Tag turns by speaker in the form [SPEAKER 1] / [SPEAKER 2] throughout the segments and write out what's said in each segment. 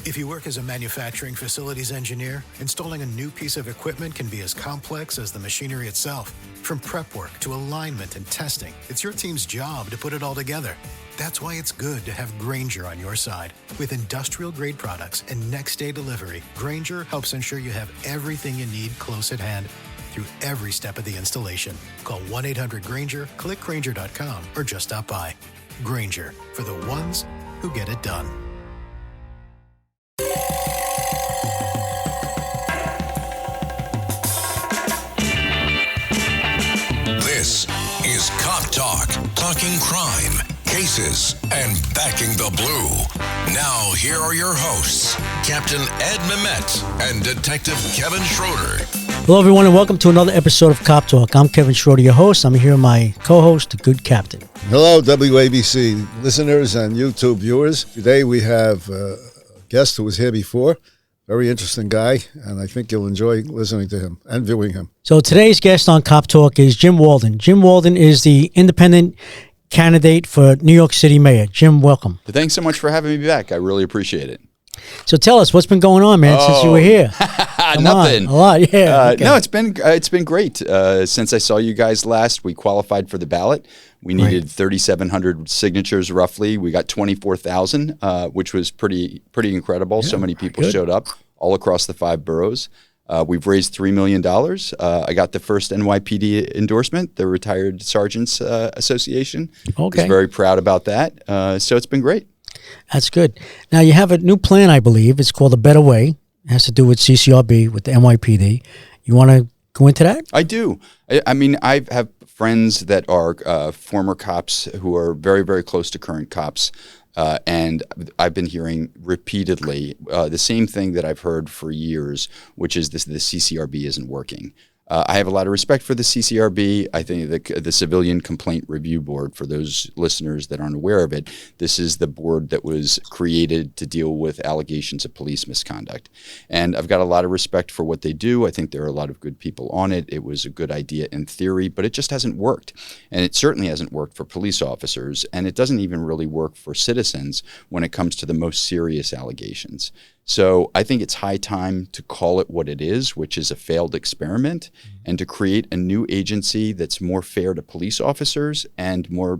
[SPEAKER 1] If you work as a manufacturing facilities engineer, installing a new piece of equipment can be as complex as the machinery itself. From prep work to alignment and testing, it's your team's job to put it all together. That's why it's good to have Grainger on your side. With industrial-grade products and next-day delivery, Grainger helps ensure you have everything you need close at hand through every step of the installation. Call 1-800-GRAINGER, click Grainger.com, or just stop by. Grainger, for the ones who get it done.
[SPEAKER 2] This is Cop Talk, talking crime, cases, and backing the blue. Now, here are your hosts, Captain Ed Mehmet and Detective Kevin Schroeder.
[SPEAKER 3] Hello, everyone, and welcome to another episode of Cop Talk. I'm Kevin Schroeder, your host. I'm here with my co-host, the good captain.
[SPEAKER 4] Hello, WABC listeners and YouTube viewers. Today we have a guest who was here before. Very interesting guy, and I think you'll enjoy listening to him and viewing him.
[SPEAKER 3] So today's guest on Cop Talk is Jim Walden. Jim Walden is the independent candidate for New York City mayor. Jim, welcome.
[SPEAKER 5] Thanks so much for having me back. I really appreciate it.
[SPEAKER 3] So tell us, what's been going on, man, since you were here?
[SPEAKER 5] Nothing.
[SPEAKER 3] A lot, yeah. Okay.
[SPEAKER 5] No, it's been great. Since I saw you guys last, we qualified for the ballot. We needed 3,700 signatures roughly. We got 24,000, which was pretty incredible. Yeah, so many people showed up all across the 5 boroughs. We've raised $3 million. I got the first NYPD endorsement, the Retired Sergeants Association. Okay. I was very proud about that. So it's been great.
[SPEAKER 3] That's good. Now, you have a new plan, I believe. It's called A Better Way. It has to do with CCRB, with the NYPD. You want to go into that?
[SPEAKER 5] I do. I mean, I have friends that are former cops who are very, very close to current cops. And I've been hearing repeatedly the same thing that I've heard for years, which is the CCRB isn't working. I have a lot of respect for the CCRB. I think the Civilian Complaint Review Board, for those listeners that aren't aware of it, this is the board that was created to deal with allegations of police misconduct. And I've got a lot of respect for what they do. I think there are a lot of good people on it. It was a good idea in theory, but it just hasn't worked. And it certainly hasn't worked for police officers, and it doesn't even really work for citizens when it comes to the most serious allegations. So I think it's high time to call it what it is, which is a failed experiment, and to create a new agency that's more fair to police officers and more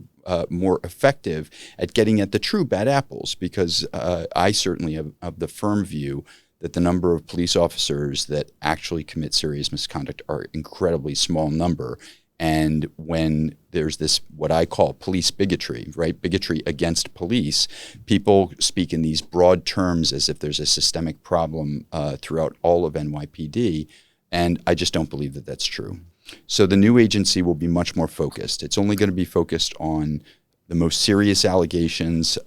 [SPEAKER 5] effective at getting at the true bad apples. Because I certainly have the firm view that the number of police officers that actually commit serious misconduct are incredibly small number. And when there's this, what I call police bigotry, right? Bigotry against police, people speak in these broad terms as if there's a systemic problem throughout all of NYPD. And I just don't believe that that's true. So the new agency will be much more focused. It's only going to be focused on the most serious allegations,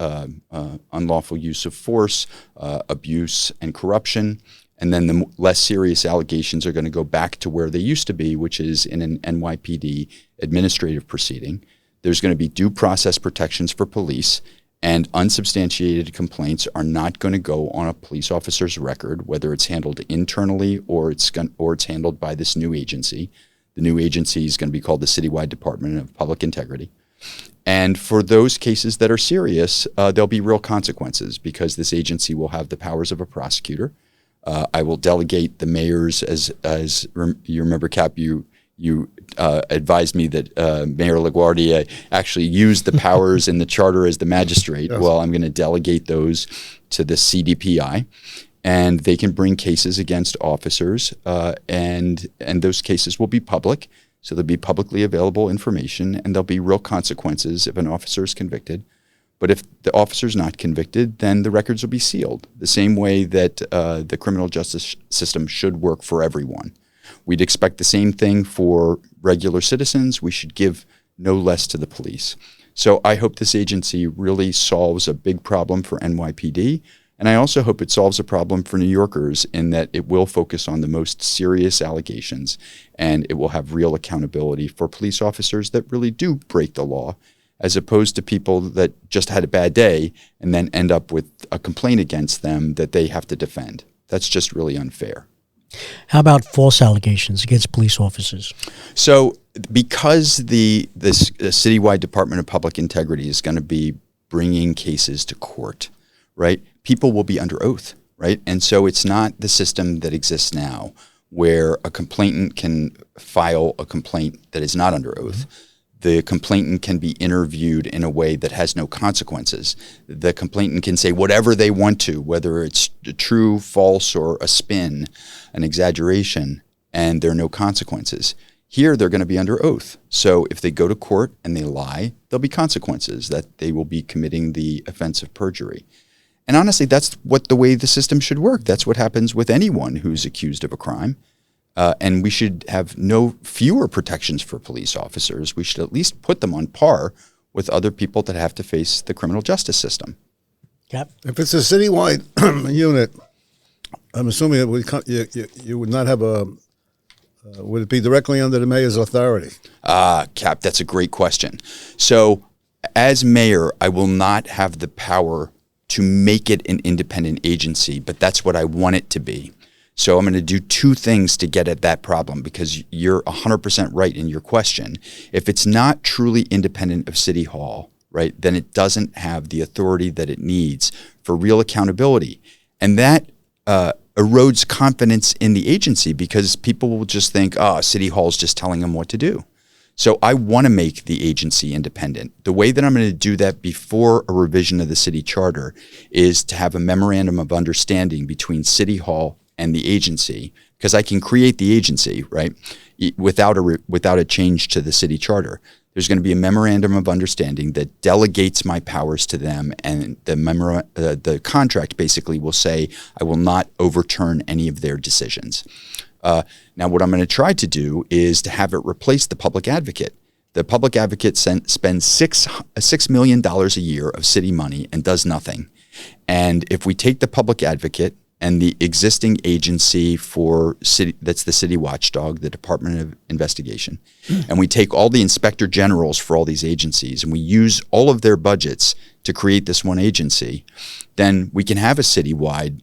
[SPEAKER 5] unlawful use of force, abuse, and corruption. And then the less serious allegations are going to go back to where they used to be, which is in an NYPD administrative proceeding. There's going to be due process protections for police, and unsubstantiated complaints are not going to go on a police officer's record, whether it's handled internally or it's handled by this new agency. The new agency is going to be called the Citywide Department of Public Integrity. And for those cases that are serious, there'll be real consequences because this agency will have the powers of a prosecutor. I will delegate the mayors, as you remember, Cap, you advised me that Mayor LaGuardia actually used the powers in the charter as the magistrate. Yes. Well, I'm going to delegate those to the CDPI, and they can bring cases against officers, and those cases will be public. So there'll be publicly available information, and there'll be real consequences if an officer is convicted. But if the officer's not convicted, then the records will be sealed, the same way that the criminal justice system should work for everyone. We'd expect the same thing for regular citizens. We should give no less to the police. So I hope this agency really solves a big problem for NYPD, and I also hope it solves a problem for New Yorkers in that it will focus on the most serious allegations, and it will have real accountability for police officers that really do break the law, as opposed to people that just had a bad day and then end up with a complaint against them that they have to defend. That's just really unfair.
[SPEAKER 3] How about false allegations against police officers?
[SPEAKER 5] So because this Citywide Department of Public Integrity is going to be bringing cases to court, right, people will be under oath, right? And so it's not the system that exists now where a complainant can file a complaint that is not under oath. The complainant can be interviewed in a way that has no consequences. The complainant can say whatever they want to, whether it's true, false, or a spin, an exaggeration, and there are no consequences. Here, they're going to be under oath. So if they go to court and they lie, there'll be consequences that they will be committing the offense of perjury. And honestly, that's the way the system should work. That's what happens with anyone who's accused of a crime. And we should have fewer protections for police officers. We should at least put them on par with other people that have to face the criminal justice system.
[SPEAKER 3] Cap?
[SPEAKER 4] If it's a citywide unit, I'm assuming you would not have would it be directly under the mayor's authority?
[SPEAKER 5] Cap, that's a great question. So as mayor, I will not have the power to make it an independent agency, but that's what I want it to be. So I'm going to do two things to get at that problem, because you're 100% right in your question. If it's not truly independent of City Hall, right, then it doesn't have the authority that it needs for real accountability. And that erodes confidence in the agency, because people will just think, City Hall's just telling them what to do. So I want to make the agency independent. The way that I'm going to do that before a revision of the city charter is to have a memorandum of understanding between City Hall and the agency, because I can create the agency, right, without a change to the city charter. There's going to be a memorandum of understanding that delegates my powers to them, and the contract basically will say I will not overturn any of their decisions. Now, what I'm going to try to do is to have it replace the public advocate. The public advocate spends $6 million a year of city money and does nothing. And if we take the public advocate and the existing agency for city, that's the city watchdog, the Department of Investigation, and we take all the inspector generals for all these agencies, and we use all of their budgets to create this one agency, then we can have citywide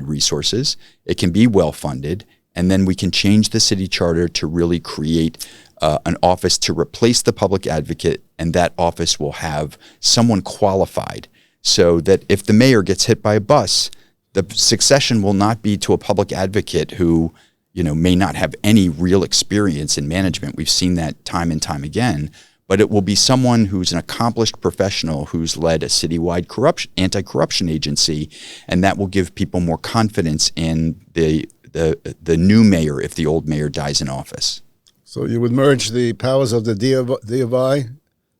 [SPEAKER 5] resources. It can be well funded, and then we can change the city charter to really create an office to replace the public advocate, and that office will have someone qualified, so that if the mayor gets hit by a bus, the succession will not be to a public advocate who, may not have any real experience in management. We've seen that time and time again. But it will be someone who's an accomplished professional who's led a citywide anti-corruption agency, and that will give people more confidence in the new mayor if the old mayor dies in office.
[SPEAKER 4] So you would merge the powers of the DFI,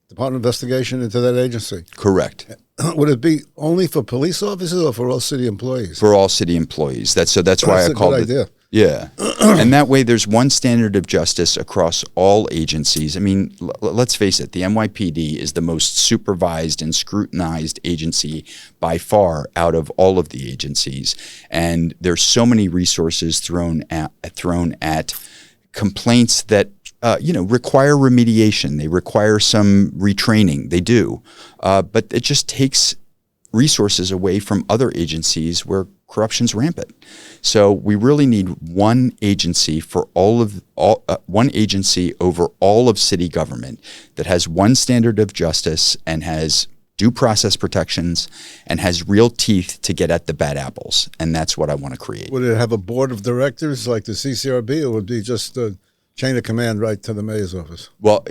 [SPEAKER 4] Department of Investigation, into that agency?
[SPEAKER 5] Correct.
[SPEAKER 4] Would it be only for police officers or for all city employees?
[SPEAKER 5] For all city employees. That's why I called it.
[SPEAKER 4] That's a good idea.
[SPEAKER 5] Yeah. And that way there's one standard of justice across all agencies. I mean, let's face it, the NYPD is the most supervised and scrutinized agency by far out of all of the agencies. And there's so many resources thrown at complaints that require remediation. They require some retraining. They do. But it just takes resources away from other agencies where corruption's rampant. So we really need one agency for one agency over all of city government that has one standard of justice and has due process protections and has real teeth to get at the bad apples. And that's what I want to create.
[SPEAKER 4] Would it have a board of directors like the CCRB, or would it be just a chain of command right to the mayor's office?
[SPEAKER 5] Well,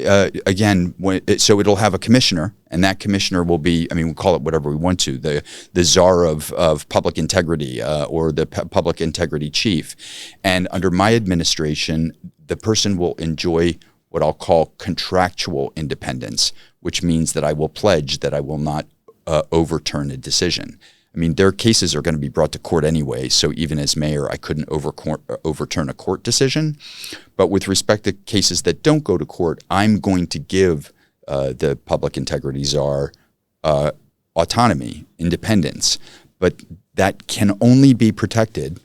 [SPEAKER 5] again, so it'll have a commissioner, and that commissioner will be, we'll call it whatever we want to, the czar of public integrity or the public integrity chief. And under my administration, the person will enjoy what I'll call contractual independence, which means that I will pledge that I will not overturn a decision. Their cases are going to be brought to court anyway, so even as mayor, I couldn't overturn a court decision. But with respect to cases that don't go to court, I'm going to give the public integrity czar autonomy, independence. But that can only be protected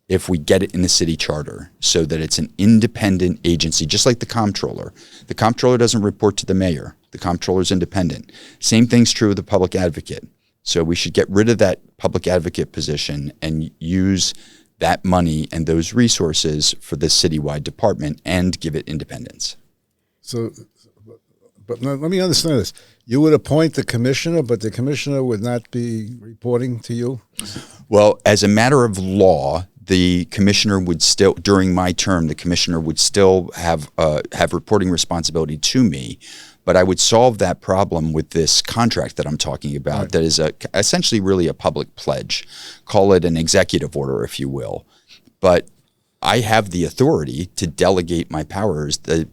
[SPEAKER 5] if we get it in the city charter so that it's an independent agency, just like the comptroller. The comptroller doesn't report to the mayor. The comptroller is independent. Same thing's true of the public advocate. So we should get rid of that public advocate position and use that money and those resources for the citywide department and give it independence.
[SPEAKER 4] So, but let me understand this. You would appoint the commissioner, but the commissioner would not be reporting to you?
[SPEAKER 5] Well, as a matter of law, the commissioner would still, during my term, the commissioner would still have reporting responsibility to me. But I would solve that problem with this contract that I'm talking about, right, that is essentially really a public pledge. Call it an executive order, if you will. But I have the authority to delegate my powers. The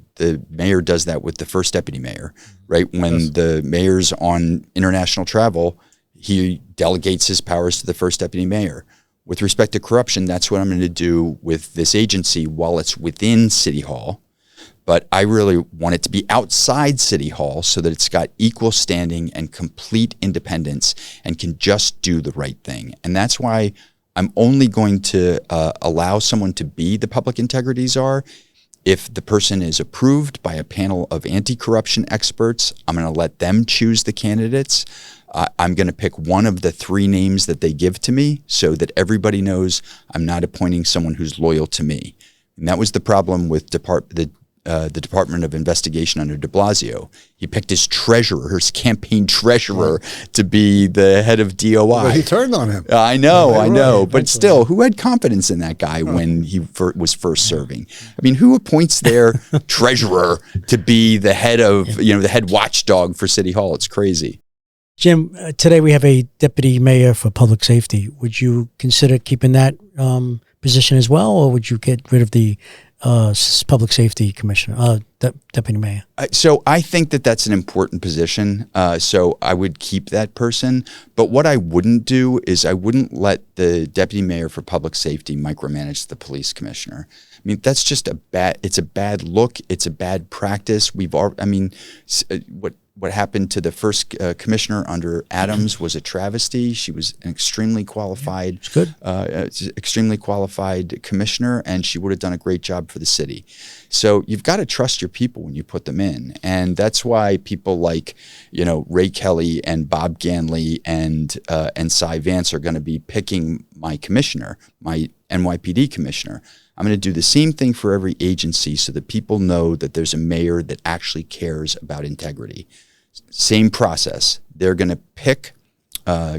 [SPEAKER 5] mayor does that with the first deputy mayor, right? When the mayor's on international travel, he delegates his powers to the first deputy mayor. With respect to corruption, that's what I'm going to do with this agency while it's within City Hall. But I really want it to be outside City Hall so that it's got equal standing and complete independence and can just do the right thing. And that's why I'm only going to allow someone to be the public integrity czar if the person is approved by a panel of anti-corruption experts. I'm going to let them choose the candidates. I'm going to pick one of the 3 names that they give to me so that everybody knows I'm not appointing someone who's loyal to me. And that was the problem with the Department of Investigation under de Blasio. He picked his treasurer, his campaign treasurer, to be the head of DOI.
[SPEAKER 4] Well, he turned on him.
[SPEAKER 5] I know. But still, who had confidence in that guy when he was first serving? I mean, who appoints their treasurer to be the head of, the head watchdog for City Hall? It's crazy.
[SPEAKER 3] Jim, today we have a deputy mayor for public safety. Would you consider keeping that position as well, or would you get rid of the public safety commissioner, deputy mayor?
[SPEAKER 5] So I think that that's an important position. So I would keep that person. But what I wouldn't do is I wouldn't let the deputy mayor for public safety micromanage the police commissioner. I mean, that's just it's a bad look. It's a bad practice. What happened to the first commissioner under Adams was a travesty. She was an extremely qualified, extremely qualified commissioner, and she would have done a great job for the city. So you've got to trust your people when you put them in, and that's why people like, Ray Kelly and Bob Ganley and Cy Vance are going to be picking my commissioner, my NYPD commissioner. I'm going to do the same thing for every agency so that people know that there's a mayor that actually cares about integrity. Same process. They're going to pick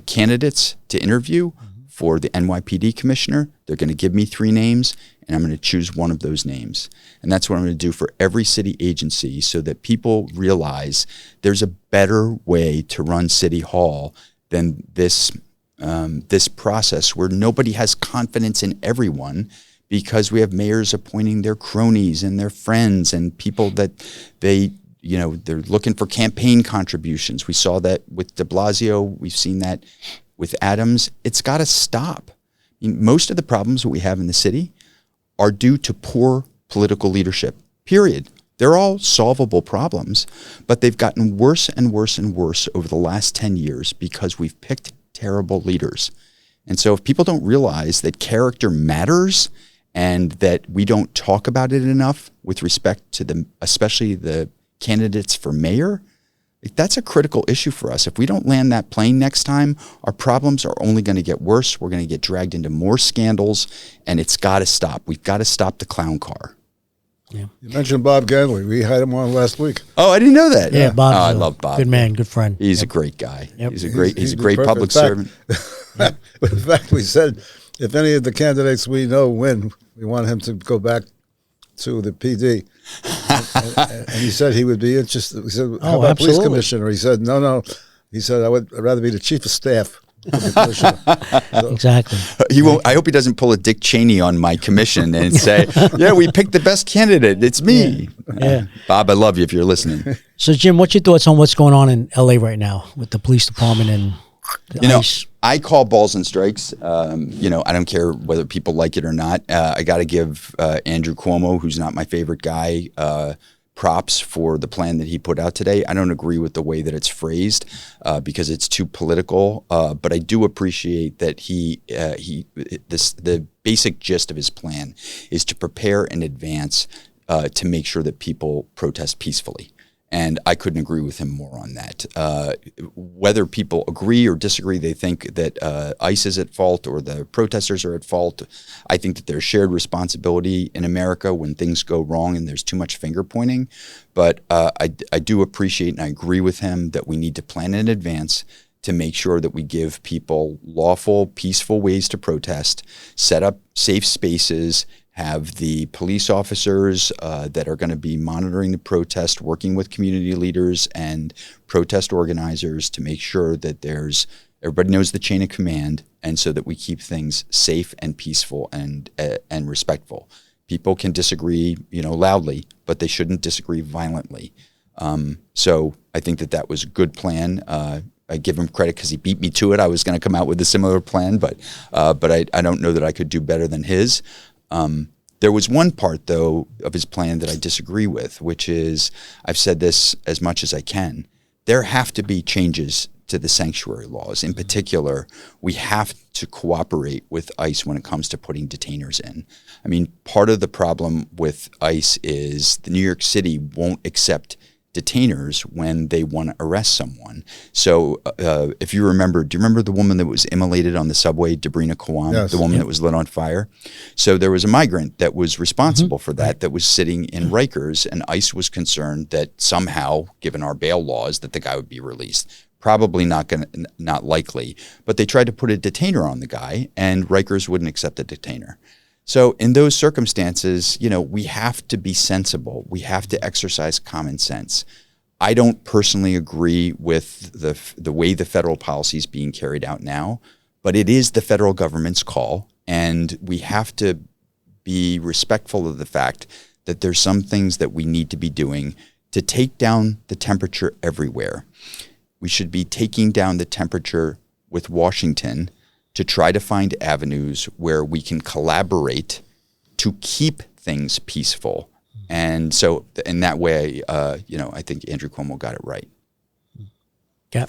[SPEAKER 5] candidates to interview for the NYPD commissioner. They're going to give me 3 names, and I'm going to choose one of those names. And that's what I'm going to do for every city agency so that people realize there's a better way to run City Hall than this process where nobody has confidence in everyone, because we have mayors appointing their cronies and their friends and people that they're looking for campaign contributions. We saw that with de Blasio. We've seen that with Adams. It's got to stop. Most of the problems that we have in the city are due to poor political leadership, period. They're all solvable problems, but they've gotten worse and worse and worse over the last 10 years because we've picked terrible leaders. And so if people don't realize that character matters and that we don't talk about it enough with respect to especially the candidates for mayor, that's a critical issue for us. If we don't land that plane next time, our problems are only going to get worse. We're going to get dragged into more scandals, and it's got to stop. We've got to stop the clown car.
[SPEAKER 4] Yeah. You mentioned Bob Ganley. We had him on last week.
[SPEAKER 5] Oh, I didn't know that.
[SPEAKER 3] Yeah, Bob.
[SPEAKER 5] I love Bob.
[SPEAKER 3] Good man, good friend.
[SPEAKER 5] He's a great guy.
[SPEAKER 3] Yep.
[SPEAKER 5] He's a great public servant.
[SPEAKER 4] In fact, we said if any of the candidates we know win, we want him to go back to the PD. and he said he would be interested. We said, how about police commissioner? He said, no. He said, I'd rather be the chief of staff.
[SPEAKER 3] Exactly.
[SPEAKER 5] He won't. I hope he doesn't pull a Dick Cheney on my commission and say, "Yeah, we picked the best candidate. It's me."
[SPEAKER 3] Yeah.
[SPEAKER 5] Bob, I love you if you're listening.
[SPEAKER 3] So, Jim, what's your thoughts on what's going on in LA right now with the police department and the ICE?
[SPEAKER 5] I call balls and strikes. I don't care whether people like it or not. I got to give Andrew Cuomo, who's not my favorite guy, props for the plan that he put out today. I don't agree with the way that it's phrased because it's too political, but I do appreciate that the basic gist of his plan is to prepare in advance to make sure that people protest peacefully. And I couldn't agree with him more on that. Whether people agree or disagree, they think that ICE is at fault or the protesters are at fault. I think that there's shared responsibility in America when things go wrong and there's too much finger pointing. But I do appreciate and I agree with him that we need to plan in advance to make sure that we give people lawful, peaceful ways to protest, set up safe spaces, have the police officers that are going to be monitoring the protest, working with community leaders and protest organizers to make sure that everybody knows the chain of command, and so that we keep things safe and peaceful and respectful. People can disagree, loudly, but they shouldn't disagree violently. So I think that was a good plan. I give him credit because he beat me to it. I was going to come out with a similar plan, but I don't know that I could do better than his. There was one part, though, of his plan that I disagree with, which is, I've said this as much as I can, there have to be changes to the sanctuary laws. In particular, we have to cooperate with ICE when it comes to putting detainers in. I mean, part of the problem with ICE is the New York City won't accept detainers when they want to arrest someone. So if you remember, do you remember the woman that was immolated on the subway, Debrina Kawan,
[SPEAKER 4] Yes.
[SPEAKER 5] the woman that was lit on fire? So there was a migrant that was responsible for that was sitting in Rikers, and ICE was concerned that somehow, given our bail laws, that the guy would be released. Probably not likely, but they tried to put a detainer on the guy, and Rikers wouldn't accept a detainer. So in those circumstances, we have to be sensible. We have to exercise common sense. I don't personally agree with the way the federal policy is being carried out now, but it is the federal government's call, and we have to be respectful of the fact that there's some things that we need to be doing to take down the temperature everywhere. We should be taking down the temperature with Washington to try to find avenues where we can collaborate to keep things peaceful. And so in that way, I think Andrew Cuomo got it right.
[SPEAKER 3] Yeah.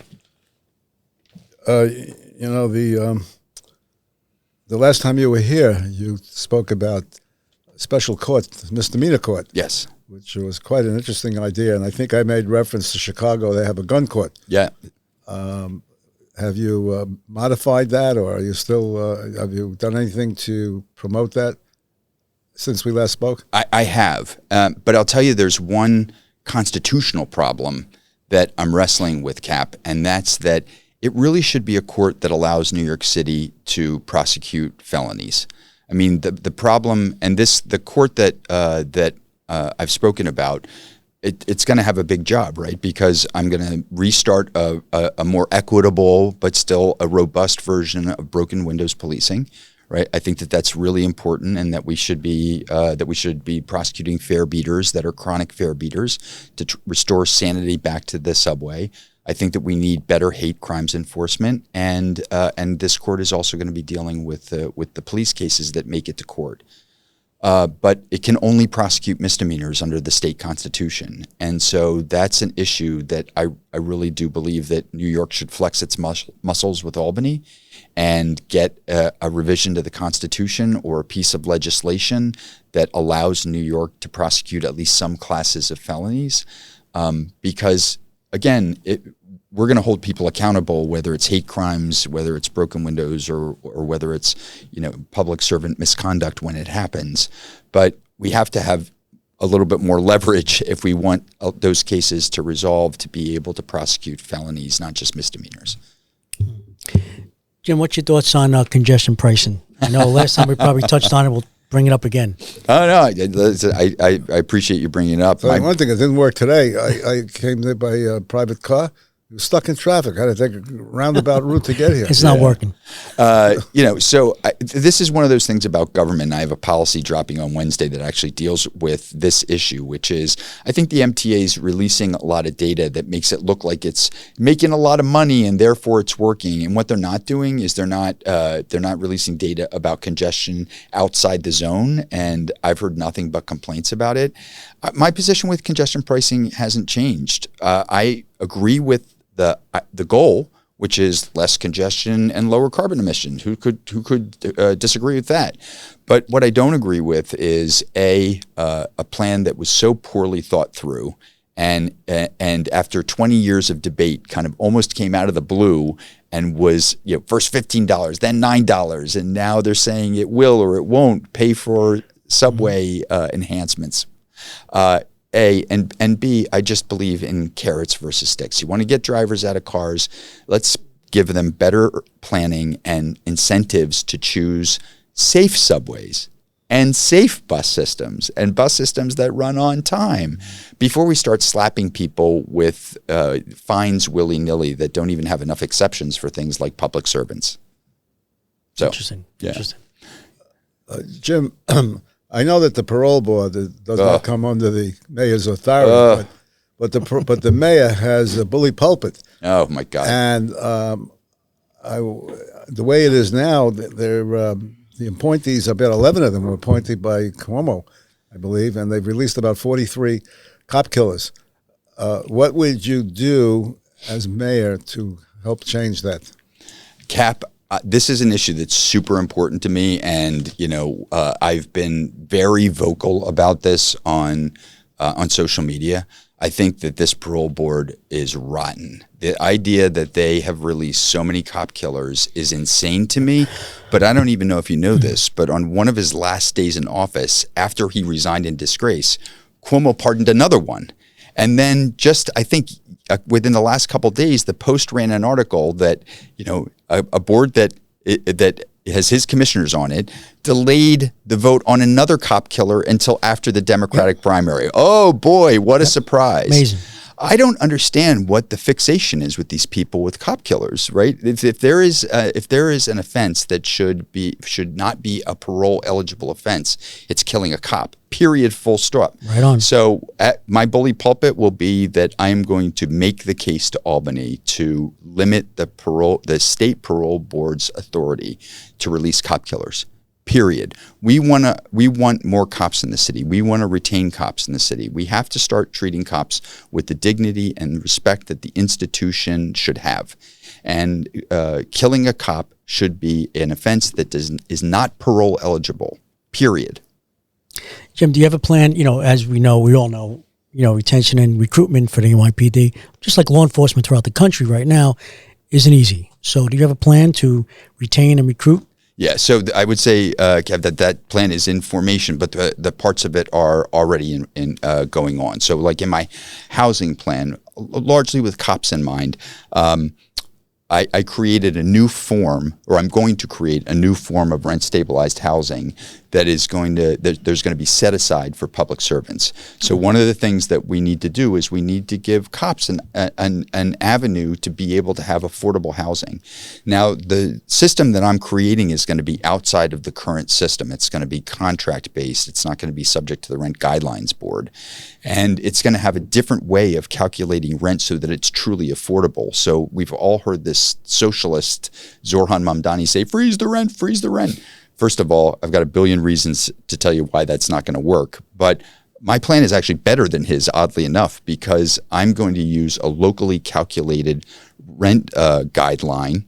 [SPEAKER 4] The last time you were here, you spoke about special court, misdemeanor court.
[SPEAKER 5] Yes.
[SPEAKER 4] Which was quite an interesting idea. And I think I made reference to Chicago. They have a gun court.
[SPEAKER 5] Yeah.
[SPEAKER 4] Have you modified that, or are you still? Have you done anything to promote that since we last spoke?
[SPEAKER 5] I have, but I'll tell you, there's one constitutional problem that I'm wrestling with, Cap, and that's that it really should be a court that allows New York City to prosecute felonies. I mean, the problem, and the court that I've spoken about. It's going to have a big job, right? Because I'm going to restart a more equitable but still a robust version of broken windows policing, right? I think that's really important, and that we should be prosecuting fare beaters that are chronic fare beaters to restore sanity back to the subway. I think that we need better hate crimes enforcement, and this court is also going to be dealing with the police cases that make it to court. But it can only prosecute misdemeanors under the state constitution. And so that's an issue that I really do believe that New York should flex its muscles with Albany and get a revision to the Constitution or a piece of legislation that allows New York to prosecute at least some classes of felonies. Because, again, we're going to hold people accountable, whether it's hate crimes, whether it's broken windows, or whether it's public servant misconduct when it happens. But we have to have a little bit more leverage if we want those cases to resolve, to be able to prosecute felonies, not just misdemeanors.
[SPEAKER 3] Jim, what's your thoughts on congestion pricing? I know last time we probably touched on it. We'll bring it up again.
[SPEAKER 5] Oh, no, I appreciate you bringing it up.
[SPEAKER 4] So one thing, it didn't work today. I came there by a private car. Stuck in traffic. I had to take a roundabout route to get here.
[SPEAKER 3] It's not working.
[SPEAKER 5] So this is one of those things about government. I have a policy dropping on Wednesday that actually deals with this issue, which is I think the MTA is releasing a lot of data that makes it look like it's making a lot of money and therefore it's working. And what they're not doing is they're not releasing data about congestion outside the zone. And I've heard nothing but complaints about it. My position with congestion pricing hasn't changed. I agree with the goal, which is less congestion and lower carbon emissions. Who could disagree with that? But what I don't agree with is a plan that was so poorly thought through And after 20 years of debate, kind of almost came out of the blue and was, first $15, then $9, and now they're saying it will or it won't pay for subway enhancements. And B, I just believe in carrots versus sticks. You want to get drivers out of cars, let's give them better planning and incentives to choose safe subways and safe bus systems and bus systems that run on time before we start slapping people with fines willy-nilly that don't even have enough exceptions for things like public servants. So,
[SPEAKER 3] Interesting.
[SPEAKER 5] Yeah.
[SPEAKER 3] Interesting.
[SPEAKER 4] Jim, I know that the parole board does not come under the mayor's authority, but the mayor has a bully pulpit.
[SPEAKER 5] Oh my God!
[SPEAKER 4] And the way it is now, they're the appointees. About 11 of them were appointed by Cuomo, I believe, and they've released about 43 cop killers. What would you do as mayor to help change that?
[SPEAKER 5] Cap, this is an issue that's super important to me, and I've been very vocal about this on social media. I think that this parole board is rotten. The idea that they have released so many cop killers is insane to me, but I don't even know if you know this, but on one of his last days in office, after he resigned in disgrace, Cuomo pardoned another one. And then I think within the last couple of days, the Post ran an article that, a board that has his commissioners on it, delayed the vote on another cop killer until after the Democratic primary. Oh boy, what a surprise.
[SPEAKER 3] Amazing.
[SPEAKER 5] I don't understand what the fixation is with these people with cop killers, right? If there is an offense that should not be a parole eligible offense, it's killing a cop. Period. Full stop.
[SPEAKER 3] Right on.
[SPEAKER 5] So my bully pulpit will be that I am going to make the case to Albany to limit the state parole board's authority to release cop killers. Period. We want more cops in the city. We want to retain cops in the city. We have to start treating cops with the dignity and respect that the institution should have. And killing a cop should be an offense that is not parole eligible. Period.
[SPEAKER 3] Jim, do you have a plan? As we all know, retention and recruitment for the NYPD, just like law enforcement throughout the country right now, isn't easy. So do you have a plan to retain and recruit?
[SPEAKER 5] Yeah, so I would say, Kev, that plan is in formation, but the parts of it are already in going on. So like in my housing plan, largely with cops in mind, I created a new form, or I'm going to create a new form of rent stabilized housing that is there's going to be set aside for public servants. So one of the things that we need to do is we need to give cops an avenue to be able to have affordable housing. Now, the system that I'm creating is going to be outside of the current system. It's going to be contract based. It's not going to be subject to the Rent Guidelines Board. And it's going to have a different way of calculating rent so that it's truly affordable. So we've all heard this socialist Zorhan Mamdani say, freeze the rent, freeze the rent. First of all, I've got a billion reasons to tell you why that's not going to work. But my plan is actually better than his, oddly enough, because I'm going to use a locally calculated rent guideline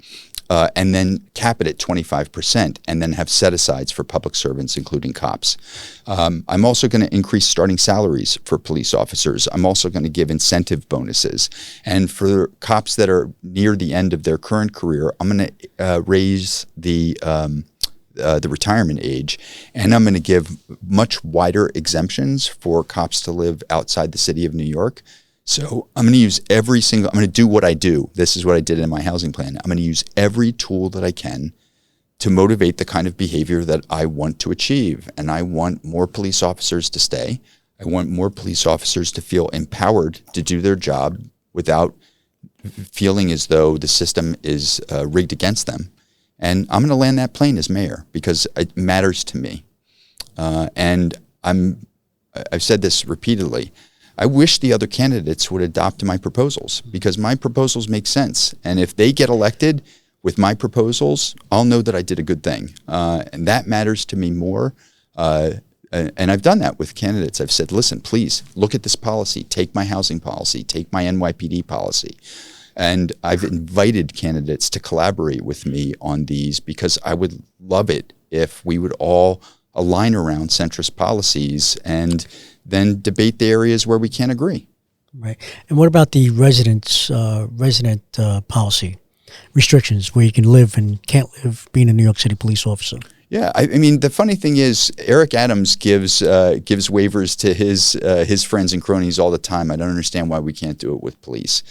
[SPEAKER 5] and then cap it at 25% and then have set-asides for public servants, including cops. I'm also going to increase starting salaries for police officers. I'm also going to give incentive bonuses. And for cops that are near the end of their current career, I'm going to raise the retirement age, and I'm going to give much wider exemptions for cops to live outside the city of New York. So I'm going to use I'm going to do what I do. This is what I did in my housing plan. I'm going to use every tool that I can to motivate the kind of behavior that I want to achieve. And I want more police officers to stay. I want more police officers to feel empowered to do their job without feeling as though the system is rigged against them. And I'm going to land that plane as mayor because it matters to me. And I've said this repeatedly. I wish the other candidates would adopt my proposals because my proposals make sense. And if they get elected with my proposals, I'll know that I did a good thing. And that matters to me more. And I've done that with candidates. I've said, listen, please look at this policy. Take my housing policy. Take my NYPD policy. And I've invited candidates to collaborate with me on these because I would love it if we would all align around centrist policies and then debate the areas where we can't agree.
[SPEAKER 3] Right. And what about the resident policy restrictions where you can live and can't live being a New York City police officer?
[SPEAKER 5] Yeah, I mean, the funny thing is, Eric Adams gives waivers to his friends and cronies all the time. I don't understand why we can't do it with police.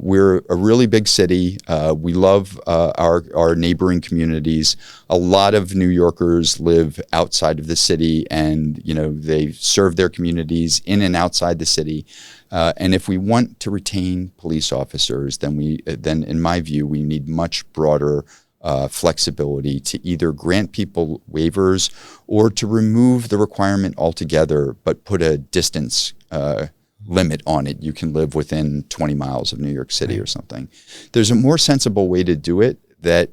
[SPEAKER 5] We're a really big city. We love our neighboring communities. A lot of New Yorkers live outside of the city, and they serve their communities in and outside the city. And if we want to retain police officers, then in my view, we need much broader flexibility to either grant people waivers or to remove the requirement altogether, but put a distance limit on it. You can live within 20 miles of New York City or something. There's a more sensible way to do it that,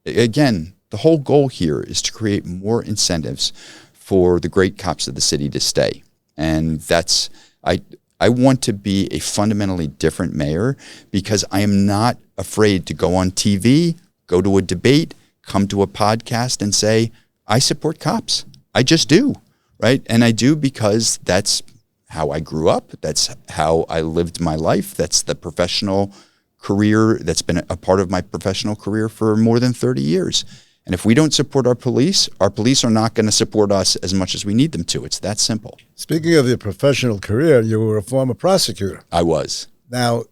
[SPEAKER 5] again, the whole goal here is to create more incentives for the great cops of the city to stay. And that's, I want to be a fundamentally different mayor because I am not afraid to go on TV, go to a debate, come to a podcast and say, I support cops. I just do, right? And I do because that's how I grew up. That's how I lived my life. That's the professional career that's been a part of my professional career for more than 30 years. And if we don't support our police are not going to support us as much as we need them to. It's that simple.
[SPEAKER 4] Speaking of your professional career, you were a former prosecutor.
[SPEAKER 5] I was.
[SPEAKER 4] Now,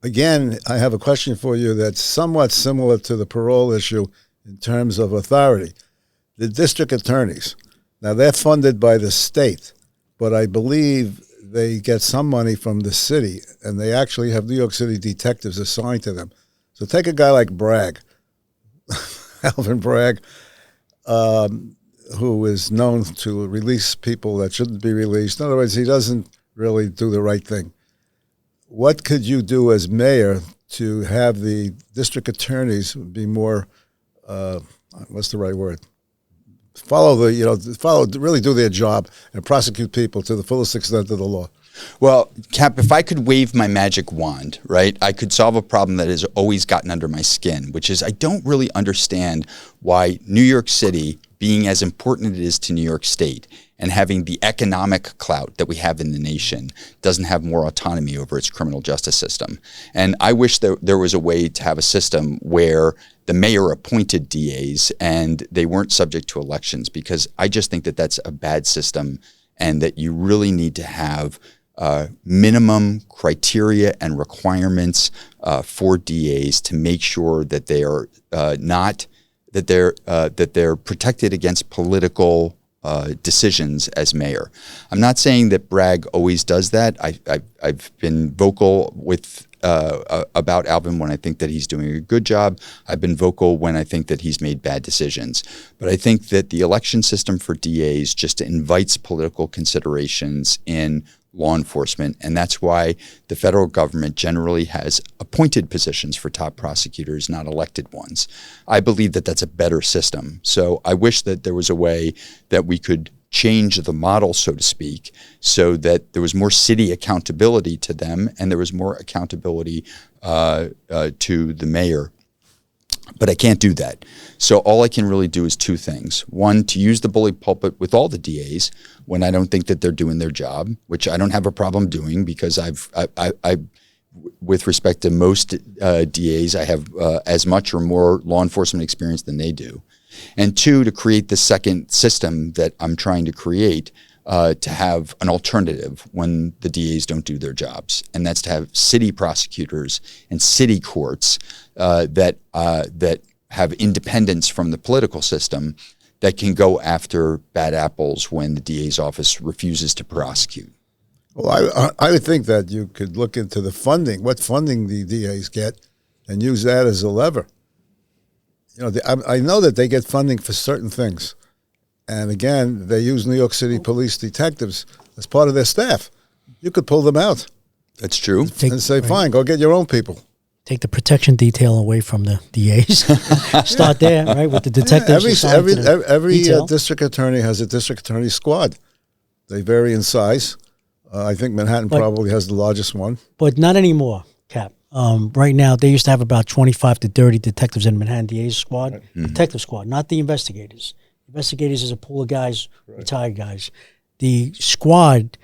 [SPEAKER 4] again, I have a question for you that's somewhat similar to the parole issue in terms of authority. The district attorneys, now they're funded by the state, but I believe they get some money from the city, and they actually have New York City detectives assigned to them. So take a guy like Bragg, Alvin Bragg, who is known to release people that shouldn't be released. In other words, he doesn't really do the right thing. What could you do as mayor to have the district attorneys be more, what's the right word? Really do their job and prosecute people to the fullest extent of the law?
[SPEAKER 5] Well, Cap, if I could wave my magic wand, right, I could solve a problem that has always gotten under my skin, which is I don't really understand why New York City, being as important it is to New York State and having the economic clout that we have in the nation, doesn't have more autonomy over its criminal justice system. And I wish there was a way to have a system where the mayor appointed DAs and they weren't subject to elections, because I just think that that's a bad system and that you really need to have minimum criteria and requirements for DAs to make sure that they are that they're protected against political decisions as mayor. I'm not saying that Bragg always does that. I've been vocal with about Alvin when I think that he's doing a good job. I've been vocal when I think that he's made bad decisions. But I think that the election system for DAs just invites political considerations in law enforcement, and that's why the federal government generally has appointed positions for top prosecutors, not elected ones. I believe that that's a better system. So I wish that there was a way that we could change the model, so to speak, so that there was more city accountability to them and there was more accountability to the mayor. But I can't do that. So all I can really do is two things. One, to use the bully pulpit with all the DAs when I don't think that they're doing their job, which I don't have a problem doing because I with respect to most DAs, I have as much or more law enforcement experience than they do. And two, to create the second system that I'm trying to create, to have an alternative when the DAs don't do their jobs. And that's to have city prosecutors and city courts that have independence from the political system that can go after bad apples when the DA's office refuses to prosecute.
[SPEAKER 4] Well, I would think that you could look into the funding, what funding the DAs get, and use that as a lever. You know, I know that they get funding for certain things. And again, they use New York City police detectives as part of their staff. You could pull them out.
[SPEAKER 5] That's true.
[SPEAKER 4] And say, fine, go get your own people.
[SPEAKER 3] Take the protection detail away from the DAs. Start there, right, with the detectives.
[SPEAKER 4] Yeah, every district attorney has a district attorney squad. They vary in size. I think Manhattan probably has the largest one. But
[SPEAKER 3] not anymore, Cap. Right now, they used to have about 25 to 30 detectives in Manhattan DA's squad. Mm-hmm. Detective squad, not the investigators. Investigators is a pool of guys, retired guys. The squad,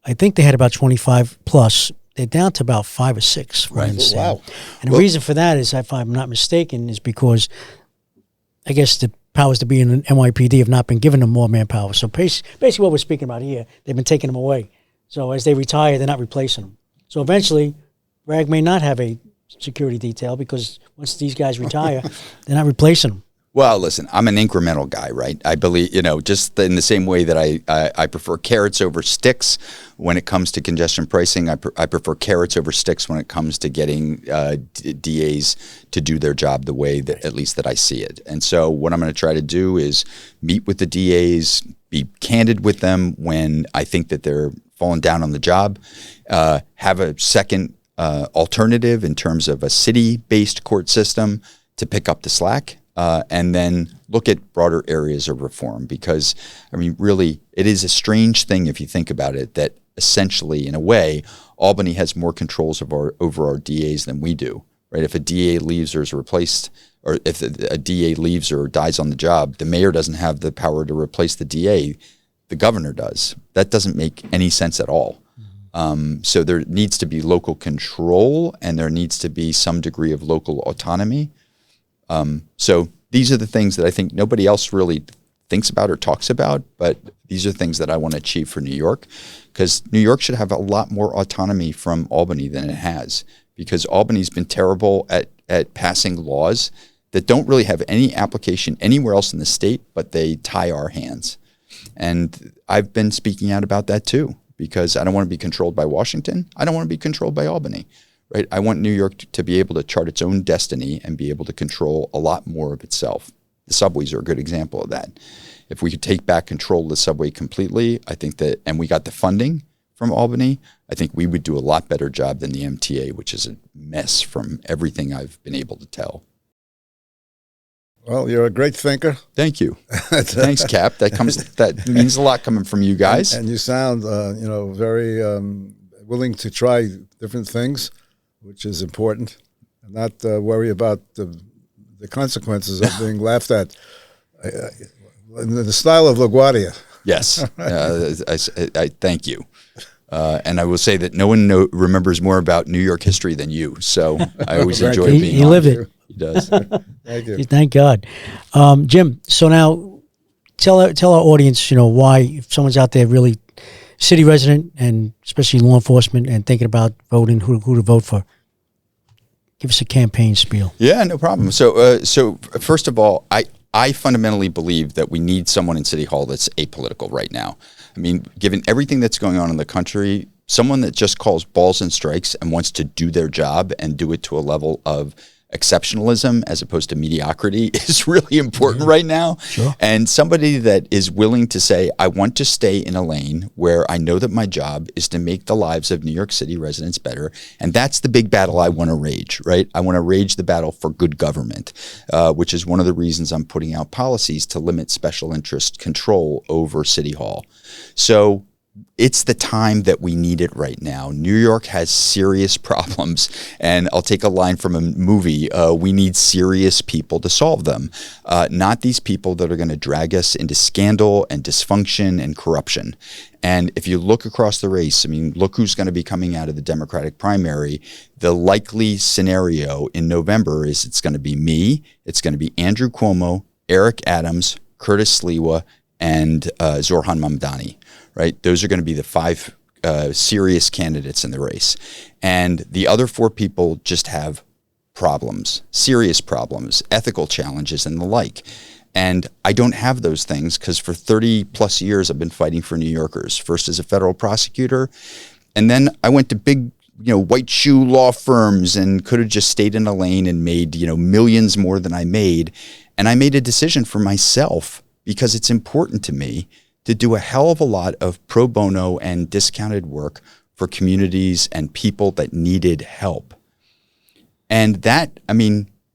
[SPEAKER 3] I think they had about 25 plus they're down to about 5 or 6.
[SPEAKER 5] Right.
[SPEAKER 4] Wow.
[SPEAKER 3] And the reason for that is, if I'm not mistaken, is because I guess the powers to be in the NYPD have not been giving them more manpower. So basically what we're speaking about here, they've been taking them away. So as they retire, they're not replacing them. So eventually, Bragg may not have a security detail because once these guys retire, they're not replacing them.
[SPEAKER 5] Well, listen, I'm an incremental guy, right? I believe, just in the same way that I prefer carrots over sticks when it comes to congestion pricing. I prefer carrots over sticks when it comes to getting DAs to do their job the way that, at least that I see it. And so what I'm going to try to do is meet with the DAs, be candid with them when I think that they're falling down on the job, have a second alternative in terms of a city-based court system to pick up the slack. And then look at broader areas of reform because, really, it is a strange thing if you think about it that essentially, in a way, Albany has more controls over our DAs than we do, right? If a DA leaves or is replaced, or if a DA leaves or dies on the job, the mayor doesn't have the power to replace the DA. The governor does. That doesn't make any sense at all. So there needs to be local control and there needs to be some degree of local autonomy. So these are the things that I think nobody else really thinks about or talks about, but these are things that I want to achieve for New York because New York should have a lot more autonomy from Albany than it has because Albany's been terrible at passing laws that don't really have any application anywhere else in the state, but they tie our hands. And I've been speaking out about that too because I don't want to be controlled by Washington. I don't want to be controlled by Albany. Right, I want New York to be able to chart its own destiny and be able to control a lot more of itself. The subways are a good example of that. If we could take back control of the subway completely, I think that, and we got the funding from Albany, I think we would do a lot better job than the MTA, which is a mess from everything I've been able to tell.
[SPEAKER 4] Well, you're a great thinker.
[SPEAKER 5] Thank you. Thanks, Cap. That means a lot coming from you guys.
[SPEAKER 4] And you sound, very willing to try different things, which is important, and not worry about the consequences of being laughed at. In the style of LaGuardia.
[SPEAKER 5] Yes, I thank you. And I will say that no one remembers more about New York history than you, so I always enjoy being on.
[SPEAKER 3] He lived it.
[SPEAKER 5] He does.
[SPEAKER 4] Thank you.
[SPEAKER 3] Thank God. Jim, so now tell our audience, why if someone's out there really city resident and especially law enforcement and thinking about voting, who to vote for. Give us a campaign spiel.
[SPEAKER 5] Yeah, no problem. So first of all, I fundamentally believe that we need someone in City Hall that's apolitical right now. Given everything that's going on in the country, someone that just calls balls and strikes and wants to do their job and do it to a level of exceptionalism as opposed to mediocrity is really important right now.
[SPEAKER 3] Sure.
[SPEAKER 5] And somebody that is willing to say, I want to stay in a lane where I know that my job is to make the lives of New York City residents better. And that's the big battle I want to rage, right? I want to rage the battle for good government, which is one of the reasons I'm putting out policies to limit special interest control over City Hall. So it's the time that we need it right now. New York has serious problems, and I'll take a line from a movie. We need serious people to solve them, not these people that are going to drag us into scandal and dysfunction and corruption. And if you look across the race, look who's going to be coming out of the Democratic primary. The likely scenario in November is it's going to be me, it's going to be Andrew Cuomo, Eric Adams, Curtis Sliwa, and Zohran Mamdani. Right, those are going to be the 5 serious candidates in the race, and the other 4 people just have problems, serious problems, ethical challenges, and the like. And I don't have those things because for 30 plus years I've been fighting for New Yorkers. First as a federal prosecutor, and then I went to big, white shoe law firms and could have just stayed in a lane and made, millions more than I made. And I made a decision for myself because it's important to me to do a hell of a lot of pro bono and discounted work for communities and people that needed help. And that,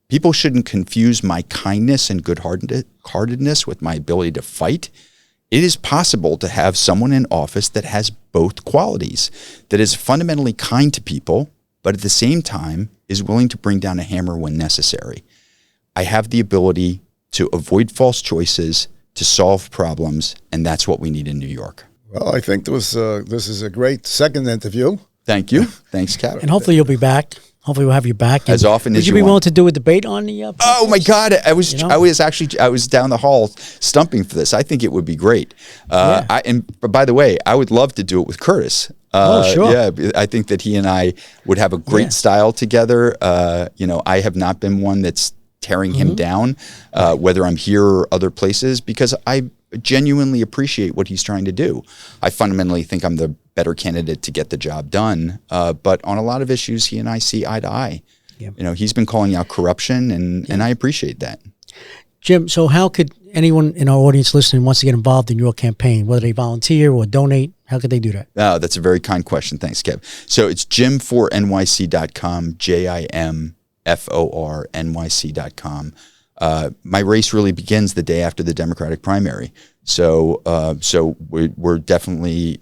[SPEAKER 5] people shouldn't confuse my kindness and good-heartedness with my ability to fight. It is possible to have someone in office that has both qualities, that is fundamentally kind to people, but at the same time is willing to bring down a hammer when necessary. I have the ability to avoid false choices, to solve problems, and that's what we need in New York.
[SPEAKER 4] Well, I think this is a great second interview.
[SPEAKER 5] Thank you. Thanks, Cap.
[SPEAKER 3] And hopefully you'll be back. Hopefully we'll have you back.
[SPEAKER 5] As often as you
[SPEAKER 3] Would you be
[SPEAKER 5] want.
[SPEAKER 3] willing to do a debate on the
[SPEAKER 5] Oh my God! I was
[SPEAKER 3] You know?
[SPEAKER 5] I was down the hall stumping for this. I think it would be great.
[SPEAKER 3] Yeah.
[SPEAKER 5] And by the way, I would love to do it with Curtis.
[SPEAKER 3] Sure.
[SPEAKER 5] Yeah, I think that he and I would have a great style together. I have not been one that's tearing him down, whether I'm here or other places, because I genuinely appreciate what he's trying to do. I fundamentally think I'm the better candidate to get the job done. But on a lot of issues, he and I see eye to eye. Yeah. He's been calling out corruption, and I appreciate that.
[SPEAKER 3] Jim, so how could anyone in our audience listening wants to get involved in your campaign, whether they volunteer or donate, how could they do that?
[SPEAKER 5] That's a very kind question. Thanks, Kev. So it's jim4nyc.com, JIMFORNYC.com. My race really begins the day after the Democratic primary. So we're definitely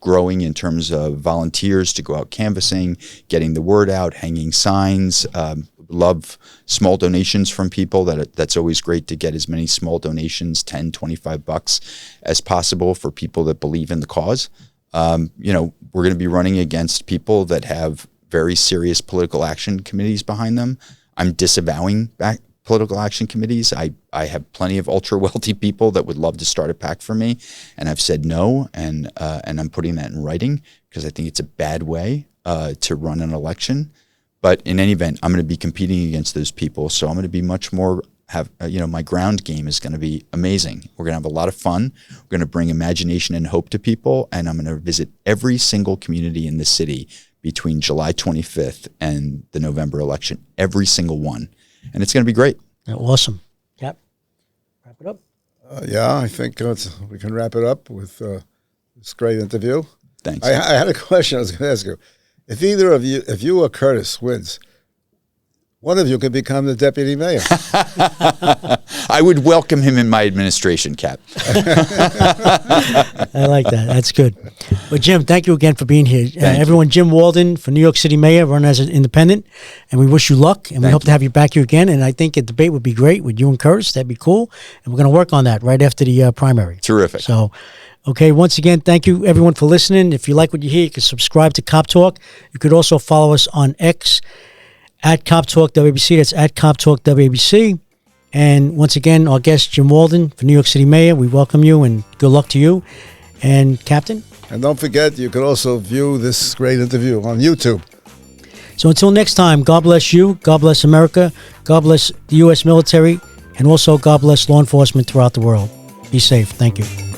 [SPEAKER 5] growing in terms of volunteers to go out canvassing, getting the word out, hanging signs. Love small donations from people. That's always great to get as many small donations, $10, $25 as possible for people that believe in the cause. We're going to be running against people that have very serious political action committees behind them. I'm disavowing political action committees. I have plenty of ultra wealthy people that would love to start a PAC for me, and I've said no, and I'm putting that in writing because I think it's a bad way to run an election. But in any event, I'm going to be competing against those people, so I'm going to be much more my ground game is going to be amazing. We're going to have a lot of fun. We're going to bring imagination and hope to people, and I'm going to visit every single community in the city between July 25th and the November election, every single one. And it's going to be great.
[SPEAKER 3] Awesome. Cap, wrap it up.
[SPEAKER 4] I think we can wrap it up with this great interview.
[SPEAKER 5] Thanks.
[SPEAKER 4] I had a question I was going to ask you. If either of you, if you or Curtis wins, one of you could become the deputy mayor.
[SPEAKER 5] I would welcome him in my administration, Cap.
[SPEAKER 3] I like that. That's good. But Jim, thank you again for being here. Everyone, Jim Walden for New York City Mayor, running as an independent, and we wish you luck, and we hope to have you back here again. And I think a debate would be great with you and Curtis. That'd be cool, and we're going to work on that right after the primary.
[SPEAKER 5] Terrific.
[SPEAKER 3] So, okay, once again, thank you everyone for listening. If you like what you hear, you can subscribe to Cop Talk. You could also follow us on X at Cop Talk WABC. That's at Cop Talk WABC. And once again, our guest, Jim Walden for New York City Mayor. We welcome you and good luck to you. And Captain?
[SPEAKER 4] And don't forget, you can also view this great interview on YouTube.
[SPEAKER 3] So until next time, God bless you, God bless America, God bless the U.S. military, and also God bless law enforcement throughout the world. Be safe. Thank you.